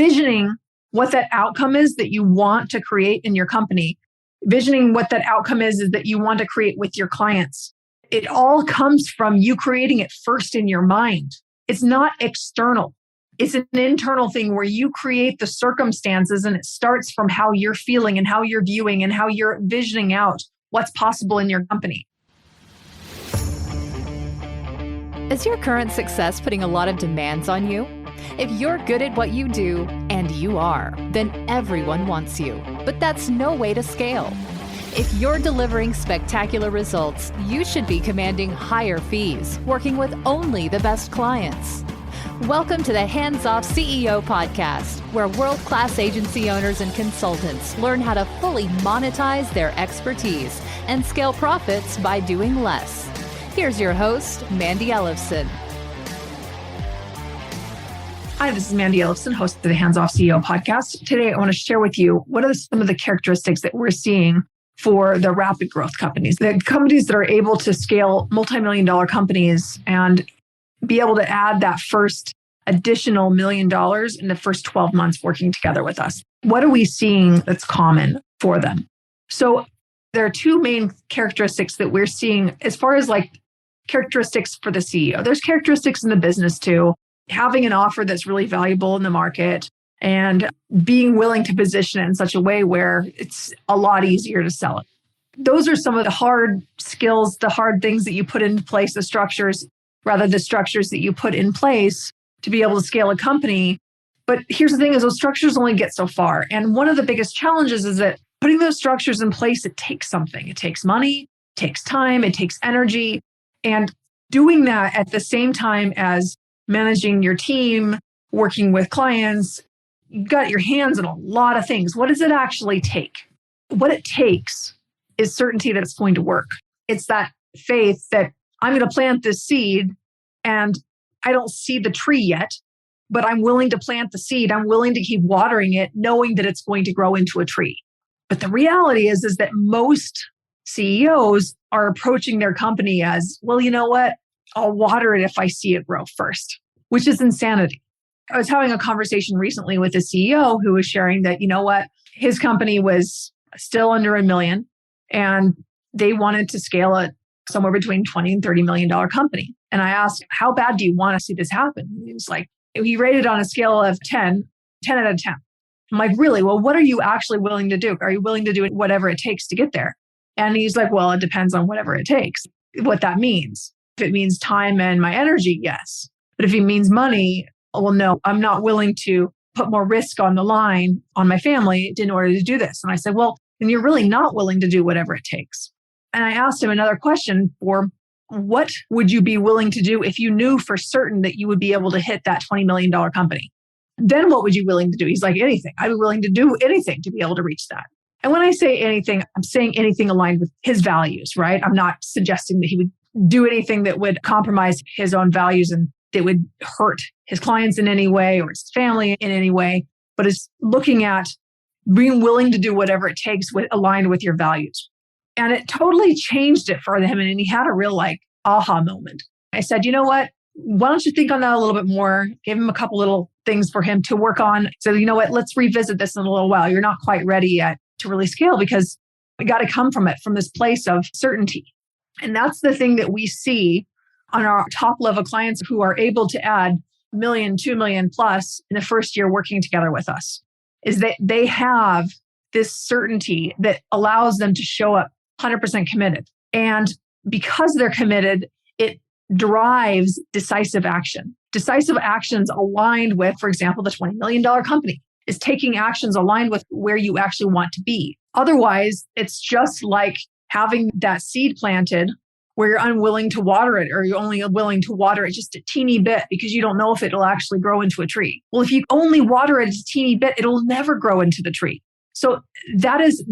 visioning what that outcome is that you want to create in your company, visioning what that outcome is that you want to create with your clients. It all comes from you creating it first in your mind. It's not external. It's an internal thing where you create the circumstances, and it starts from how you're feeling and how you're viewing and how you're visioning out what's possible in your company. Is your current success putting a lot of demands on you? If you're good at what you do, and you are, then everyone wants you. But that's no way to scale. If you're delivering spectacular results, you should be commanding higher fees, working with only the best clients. Welcome to the Hands Off CEO podcast, where world-class agency owners and consultants learn how to fully monetize their expertise and scale profits by doing less. Here's your host, Mandi Ellefson. Hi, this is Mandi Ellefson, host of the Hands Off CEO podcast. Today, I want to share with you what are some of the characteristics that we're seeing for the rapid growth companies, the companies that are able to scale multi-million-dollar companies and be able to add that first additional $1 million in the first 12 months working together with us. What are we seeing that's common for them? So there are two main characteristics that we're seeing as far as like characteristics for the CEO. There's characteristics in the business too. Having an offer that's really valuable in the market and being willing to position it in such a way where it's a lot easier to sell it. Those are some of the hard skills, the hard things that you put into place, the structures that you put in place to be able to scale a company. But here's the thing is those structures only get so far. And one of the biggest challenges is that putting those structures in place, it takes something. It takes money, it takes time, it takes energy. And doing that at the same time as managing your team, working with clients, you've got your hands on a lot of things. What does it actually take? What it takes is certainty that it's going to work. It's that faith that I'm going to plant this seed and I don't see the tree yet, but I'm willing to plant the seed. I'm willing to keep watering it, knowing that it's going to grow into a tree. But the reality is that most CEOs are approaching their company as, well, you know what? I'll water it if I see it grow first, which is insanity. I was having a conversation recently with a CEO who was sharing that, you know what, his company was still under $1 million and they wanted to scale it somewhere between $20 and $30 million company. And I asked, how bad do you want to see this happen? He was like, he rated on a scale of 10 out of 10. I'm like, really? Well, what are you actually willing to do? Are you willing to do whatever it takes to get there? And he's like, well, it depends on whatever it takes, what that means. If it means time and my energy, yes. But if it means money, well, no, I'm not willing to put more risk on the line on my family in order to do this. And I said, well, then you're really not willing to do whatever it takes. And I asked him another question for what would you be willing to do if you knew for certain that you would be able to hit that $20 million company? Then what would you be willing to do? He's like, anything. I'd be willing to do anything to be able to reach that. And when I say anything, I'm saying anything aligned with his values, right? I'm not suggesting that he would do anything that would compromise his own values and that would hurt his clients in any way or his family in any way, but is looking at being willing to do whatever it takes aligned with your values. And it totally changed it for him. And he had a real aha moment. I said, you know what? Why don't you think on that a little bit more? Gave him a couple little things for him to work on. So, you know what? Let's revisit this in a little while. You're not quite ready yet to really scale because we got to come from this place of certainty. And that's the thing that we see on our top level clients who are able to add $1 million, $2 million plus in the first year working together with us, is that they have this certainty that allows them to show up 100% committed. And because they're committed, it drives decisive action. Decisive actions aligned with, for example, the $20 million company is taking actions aligned with where you actually want to be. Otherwise, it's just like having that seed planted where you're unwilling to water it, or you're only willing to water it just a teeny bit because you don't know if it'll actually grow into a tree. Well, if you only water it a teeny bit, it'll never grow into the tree. So that is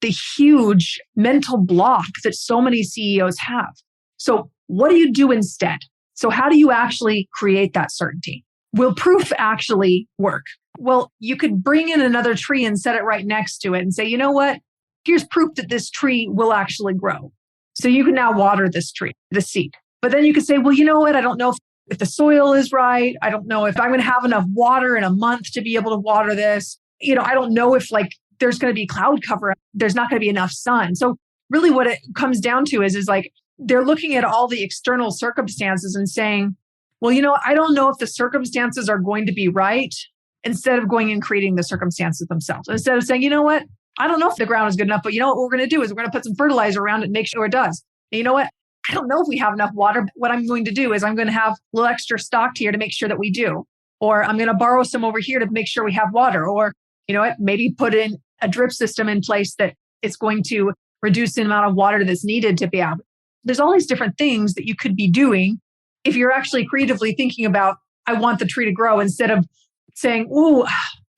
the huge mental block that so many CEOs have. So what do you do instead? So how do you actually create that certainty? Will proof actually work? Well, you could bring in another tree and set it right next to it and say, you know what? Here's proof that this tree will actually grow. So you can now water this tree, the seed. But then you could say, well, you know what? I don't know if if the soil is right. I don't know if I'm going to have enough water in a month to be able to water this. I don't know if there's going to be cloud cover. There's not going to be enough sun. So really what it comes down to is they're looking at all the external circumstances and saying, well, I don't know if the circumstances are going to be right, instead of going and creating the circumstances themselves. Instead of saying, you know what, I don't know if the ground is good enough, but what we're going to do is we're going to put some fertilizer around it and make sure it does. And you know what? I don't know if we have enough water. But what I'm going to do is I'm going to have a little extra stocked here to make sure that we do. Or I'm going to borrow some over here to make sure we have water. Or, maybe put in a drip system in place that it's going to reduce the amount of water that's needed to be out. There's all these different things that you could be doing if you're actually creatively thinking about, I want the tree to grow, instead of saying, ooh,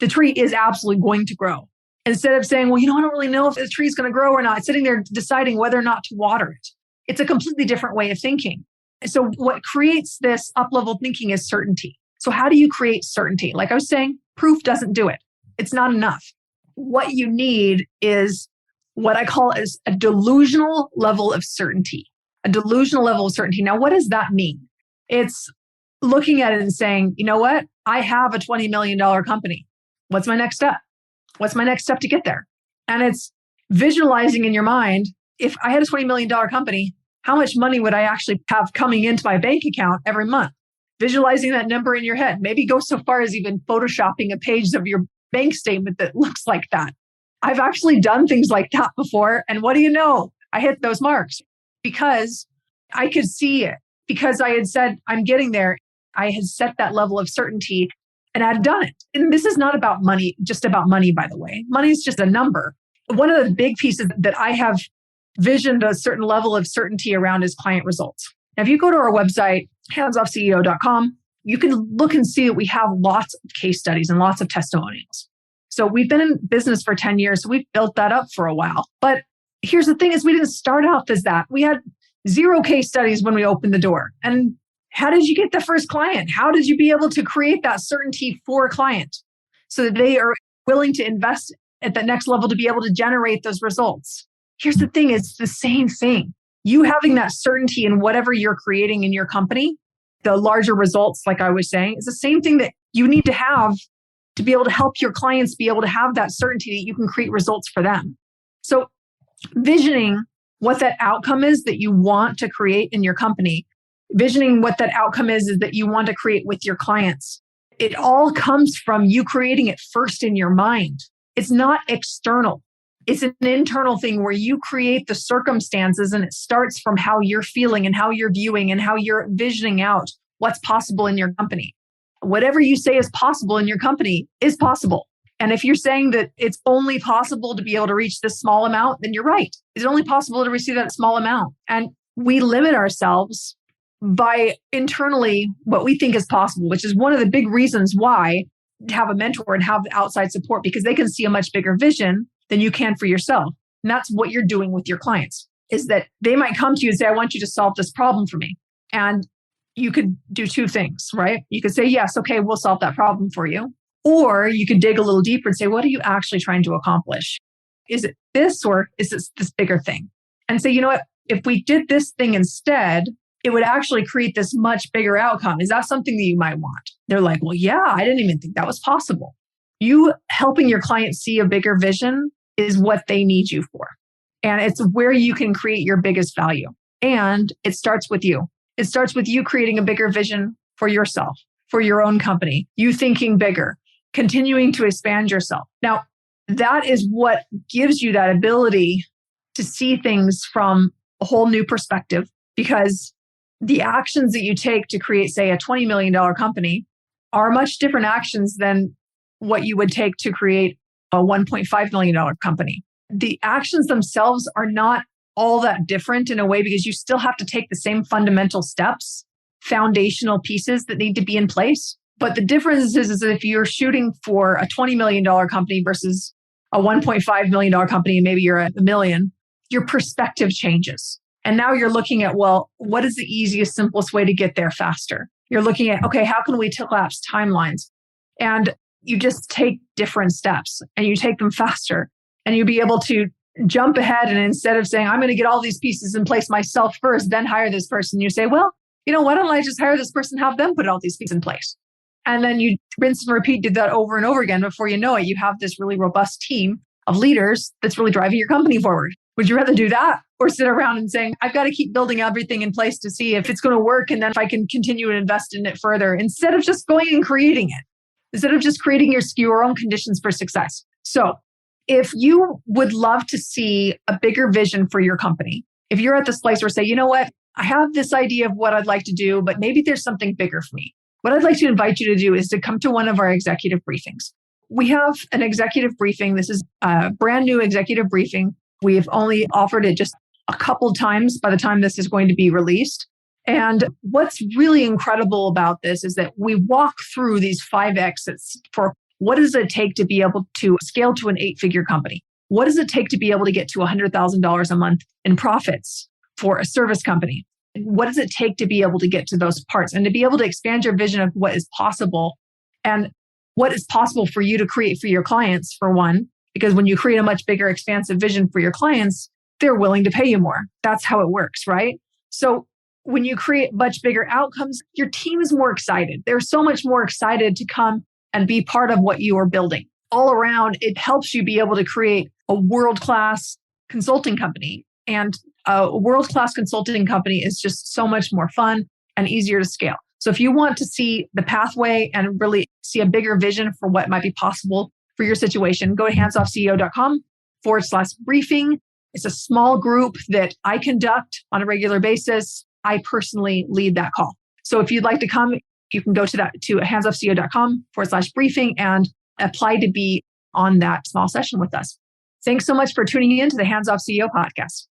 the tree is absolutely going to grow. Instead of saying, well, I don't really know if the tree is going to grow or not, sitting there deciding whether or not to water it. It's a completely different way of thinking. So what creates this up-level thinking is certainty. So how do you create certainty? Like I was saying, proof doesn't do it. It's not enough. What you need is what I call as a delusional level of certainty. A delusional level of certainty. Now, what does that mean? It's looking at it and saying, you know what? I have a $20 million company. What's my next step? What's my next step to get there? And it's visualizing in your mind, if I had a $20 million company, how much money would I actually have coming into my bank account every month? Visualizing that number in your head. Maybe go so far as even photoshopping a page of your bank statement that looks like that. I've actually done things like that before. And what do you know? I hit those marks because I could see it. Because I had said, I'm getting there. I had set that level of certainty and I'd done it. And this is not about money, just about money, by the way. Money is just a number. One of the big pieces that I have visioned a certain level of certainty around is client results. Now, if you go to our website, handsoffceo.com, you can look and see that we have lots of case studies and lots of testimonials. So we've been in business for 10 years. So we've built that up for a while. But here's the thing is we didn't start out as that. We had 0 case studies when we opened the door. And how did you get the first client? How did you be able to create that certainty for a client so that they are willing to invest at the next level to be able to generate those results? Here's the thing, it's the same thing. You having that certainty in whatever you're creating in your company, the larger results, like I was saying, is the same thing that you need to have to be able to help your clients be able to have that certainty that you can create results for them. So visioning what that outcome is that you want to create in your company, visioning what that outcome is that you want to create with your clients. It all comes from you creating it first in your mind. It's not external. It's an internal thing where you create the circumstances and it starts from how you're feeling and how you're viewing and how you're visioning out what's possible in your company. Whatever you say is possible in your company is possible. And if you're saying that it's only possible to be able to reach this small amount, then you're right. It's only possible to receive that small amount. And we limit ourselves by internally what we think is possible, which is one of the big reasons why to have a mentor and have outside support, because they can see a much bigger vision than you can for yourself. And that's what you're doing with your clients, is that they might come to you and say, I want you to solve this problem for me. And you could do 2 things, right? You could say, yes, okay, we'll solve that problem for you. Or you could dig a little deeper and say, what are you actually trying to accomplish? Is it this or is it this bigger thing? And say, you know what? If we did this thing instead, it would actually create this much bigger outcome. Is that something that you might want? They're like, well, yeah, I didn't even think that was possible. You helping your clients see a bigger vision is what they need you for. And it's where you can create your biggest value. And it starts with you. It starts with you creating a bigger vision for yourself, for your own company, you thinking bigger, continuing to expand yourself. Now, that is what gives you that ability to see things from a whole new perspective, because the actions that you take to create, say, a $20 million company are much different actions than what you would take to create a $1.5 million company. The actions themselves are not all that different in a way, because you still have to take the same fundamental steps, foundational pieces that need to be in place. But the difference is if you're shooting for a $20 million company versus a $1.5 million company, and maybe you're at $1 million, your perspective changes. And now you're looking at, well, what is the easiest, simplest way to get there faster? You're looking at, okay, how can we collapse timelines? And you just take different steps and you take them faster, and you'll be able to jump ahead. And instead of saying, I'm going to get all these pieces in place myself first, then hire this person, you say, well, why don't I just hire this person, have them put all these things in place? And then you rinse and repeat, do that over and over again. Before you know it, you have this really robust team of leaders that's really driving your company forward. Would you rather do that or sit around and saying, I've got to keep building everything in place to see if it's going to work and then if I can continue to invest in it further, instead of just going and creating it, instead of just creating your own conditions for success? So if you would love to see a bigger vision for your company, if you're at this place where say, you know what, I have this idea of what I'd like to do, but maybe there's something bigger for me. What I'd like to invite you to do is to come to one of our executive briefings. We have an executive briefing. This is a brand new executive briefing. We've only offered it just a couple times by the time this is going to be released. And what's really incredible about this is that we walk through these 5 exits for what does it take to be able to scale to an 8-figure company? What does it take to be able to get to $100,000 a month in profits for a service company? What does it take to be able to get to those parts and to be able to expand your vision of what is possible and what is possible for you to create for your clients, for one, because when you create a much bigger, expansive vision for your clients, they're willing to pay you more. That's how it works, right? So when you create much bigger outcomes, your team is more excited. They're so much more excited to come and be part of what you are building. All around, it helps you be able to create a world-class consulting company. And a world-class consulting company is just so much more fun and easier to scale. So if you want to see the pathway and really see a bigger vision for what might be possible for your situation, go to handsoffceo.com/briefing. It's a small group that I conduct on a regular basis. I personally lead that call. So if you'd like to come, you can go to handsoffceo.com/briefing and apply to be on that small session with us. Thanks so much for tuning in to the Hands Off CEO podcast.